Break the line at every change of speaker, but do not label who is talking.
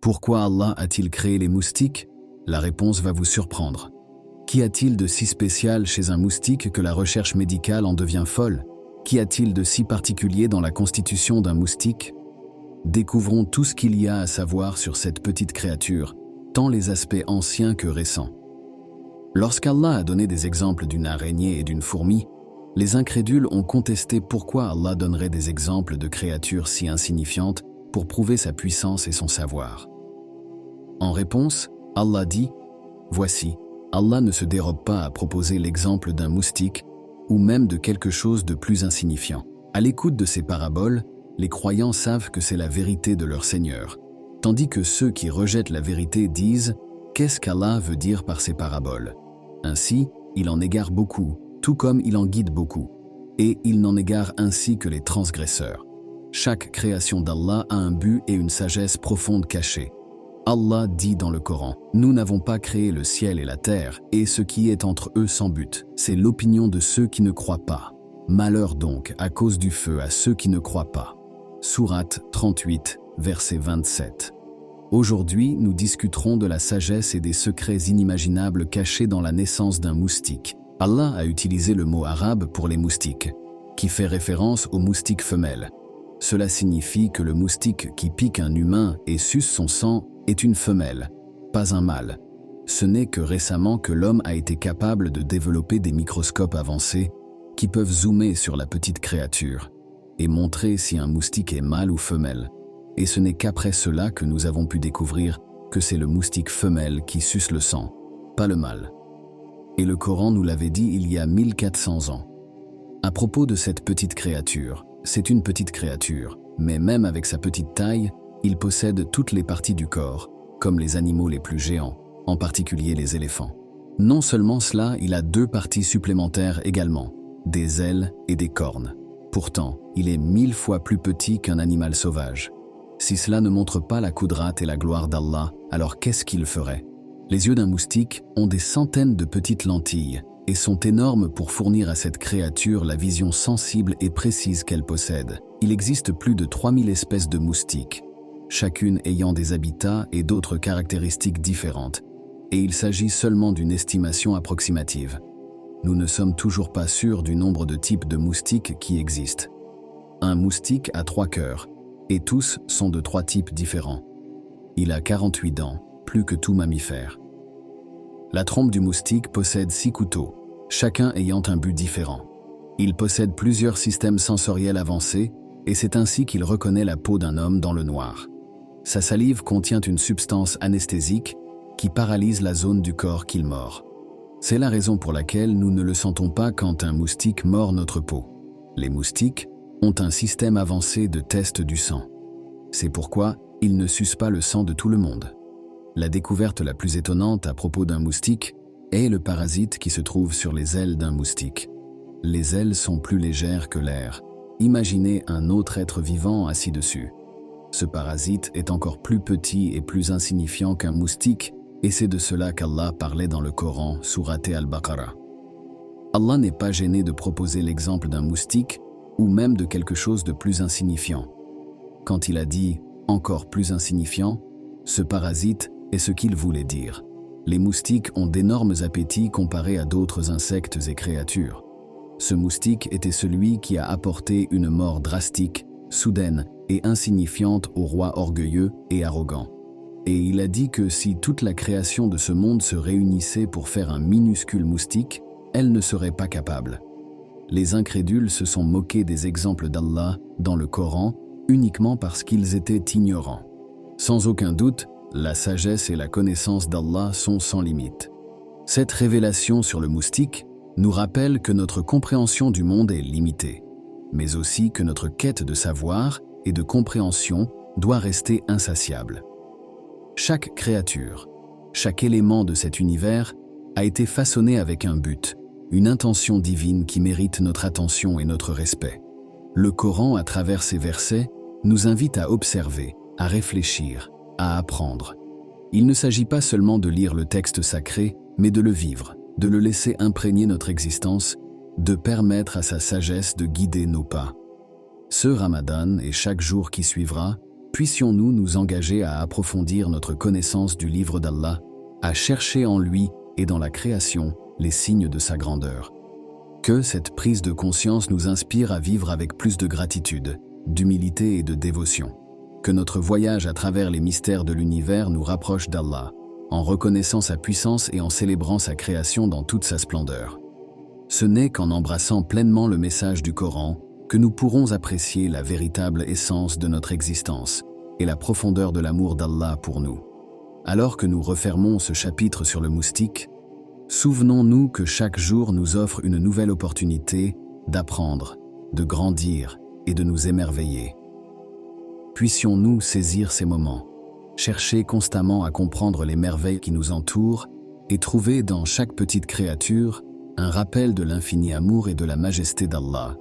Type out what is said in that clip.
Pourquoi Allah a-t-il créé les moustiques? La réponse va vous surprendre. Qu'y a-t-il de si spécial chez un moustique que la recherche médicale en devient folle? Qu'y a-t-il de si particulier dans la constitution d'un moustique? Découvrons tout ce qu'il y a à savoir sur cette petite créature, tant les aspects anciens que récents. Lorsqu'Allah a donné des exemples d'une araignée et d'une fourmi, les incrédules ont contesté pourquoi Allah donnerait des exemples de créatures si insignifiantes pour prouver sa puissance et son savoir. En réponse, Allah dit « Voici, Allah ne se dérobe pas à proposer l'exemple d'un moustique ou même de quelque chose de plus insignifiant. À l'écoute de ces paraboles, les croyants savent que c'est la vérité de leur Seigneur, tandis que ceux qui rejettent la vérité disent « Qu'est-ce qu'Allah veut dire par ces paraboles ?» Ainsi, il en égare beaucoup, tout comme il en guide beaucoup, et il n'en égare ainsi que les transgresseurs. Chaque création d'Allah a un but et une sagesse profonde cachée. Allah dit dans le Coran, « Nous n'avons pas créé le ciel et la terre, et ce qui est entre eux sans but. C'est l'opinion de ceux qui ne croient pas. Malheur donc à cause du feu à ceux qui ne croient pas. » Sourate 38, verset 27. Aujourd'hui, nous discuterons de la sagesse et des secrets inimaginables cachés dans la naissance d'un moustique. Allah a utilisé le mot arabe pour les moustiques, qui fait référence aux moustiques femelles. Cela signifie que le moustique qui pique un humain et suce son sang est une femelle, pas un mâle. Ce n'est que récemment que l'homme a été capable de développer des microscopes avancés qui peuvent zoomer sur la petite créature et montrer si un moustique est mâle ou femelle. Et ce n'est qu'après cela que nous avons pu découvrir que c'est le moustique femelle qui suce le sang, pas le mâle. Et le Coran nous l'avait dit il y a 1400 ans. À propos de cette petite créature, c'est une petite créature, mais même avec sa petite taille, il possède toutes les parties du corps, comme les animaux les plus géants, en particulier les éléphants. Non seulement cela, il a 2 parties supplémentaires également, des ailes et des cornes. Pourtant, il est 1000 fois plus petit qu'un animal sauvage. Si cela ne montre pas la qudrate et la gloire d'Allah, alors qu'est-ce qu'il ferait? Les yeux d'un moustique ont des centaines de petites lentilles et sont énormes pour fournir à cette créature la vision sensible et précise qu'elle possède. Il existe plus de 3000 espèces de moustiques, chacune ayant des habitats et d'autres caractéristiques différentes, et il s'agit seulement d'une estimation approximative. Nous ne sommes toujours pas sûrs du nombre de types de moustiques qui existent. Un moustique a 3 cœurs, et tous sont de 3 types différents. Il a 48 dents, plus que tout mammifère. La trompe du moustique possède 6 couteaux, chacun ayant un but différent. Il possède plusieurs systèmes sensoriels avancés, et c'est ainsi qu'il reconnaît la peau d'un homme dans le noir. Sa salive contient une substance anesthésique qui paralyse la zone du corps qu'il mord. C'est la raison pour laquelle nous ne le sentons pas quand un moustique mord notre peau. Les moustiques ont un système avancé de test du sang. C'est pourquoi ils ne sucent pas le sang de tout le monde. La découverte la plus étonnante à propos d'un moustique est le parasite qui se trouve sur les ailes d'un moustique. Les ailes sont plus légères que l'air. Imaginez un autre être vivant assis dessus. Ce parasite est encore plus petit et plus insignifiant qu'un moustique, et c'est de cela qu'Allah parlait dans le Coran, sourate Al-Baqarah. Allah n'est pas gêné de proposer l'exemple d'un moustique ou même de quelque chose de plus insignifiant. Quand il a dit « encore plus insignifiant », ce parasite est ce qu'il voulait dire. Les moustiques ont d'énormes appétits comparés à d'autres insectes et créatures. Ce moustique était celui qui a apporté une mort drastique, soudaine et insignifiante au roi orgueilleux et arrogant. Et il a dit que si toute la création de ce monde se réunissait pour faire un minuscule moustique, elle ne serait pas capable. Les incrédules se sont moqués des exemples d'Allah dans le Coran uniquement parce qu'ils étaient ignorants. Sans aucun doute, la sagesse et la connaissance d'Allah sont sans limite. Cette révélation sur le moustique nous rappelle que notre compréhension du monde est limitée, mais aussi que notre quête de savoir et de compréhension doit rester insatiable. Chaque créature, chaque élément de cet univers a été façonné avec un but, une intention divine qui mérite notre attention et notre respect. Le Coran, à travers ces versets, nous invite à observer, à réfléchir, à apprendre. Il ne s'agit pas seulement de lire le texte sacré, mais de le vivre, de le laisser imprégner notre existence, de permettre à sa sagesse de guider nos pas. Ce Ramadan et chaque jour qui suivra, Puissions-nous nous engager à approfondir notre connaissance du livre d'Allah, à chercher en lui et dans la création les signes de sa grandeur. Que cette prise de conscience nous inspire à vivre avec plus de gratitude, d'humilité et de dévotion. Que notre voyage à travers les mystères de l'univers nous rapproche d'Allah, en reconnaissant sa puissance et en célébrant sa création dans toute sa splendeur. Ce n'est qu'en embrassant pleinement le message du Coran que nous pourrons apprécier la véritable essence de notre existence et la profondeur de l'amour d'Allah pour nous. Alors que nous refermons ce chapitre sur le moustique, souvenons-nous que chaque jour nous offre une nouvelle opportunité d'apprendre, de grandir et de nous émerveiller. Puissions-nous saisir ces moments, chercher constamment à comprendre les merveilles qui nous entourent et trouver dans chaque petite créature un rappel de l'infini amour et de la majesté d'Allah.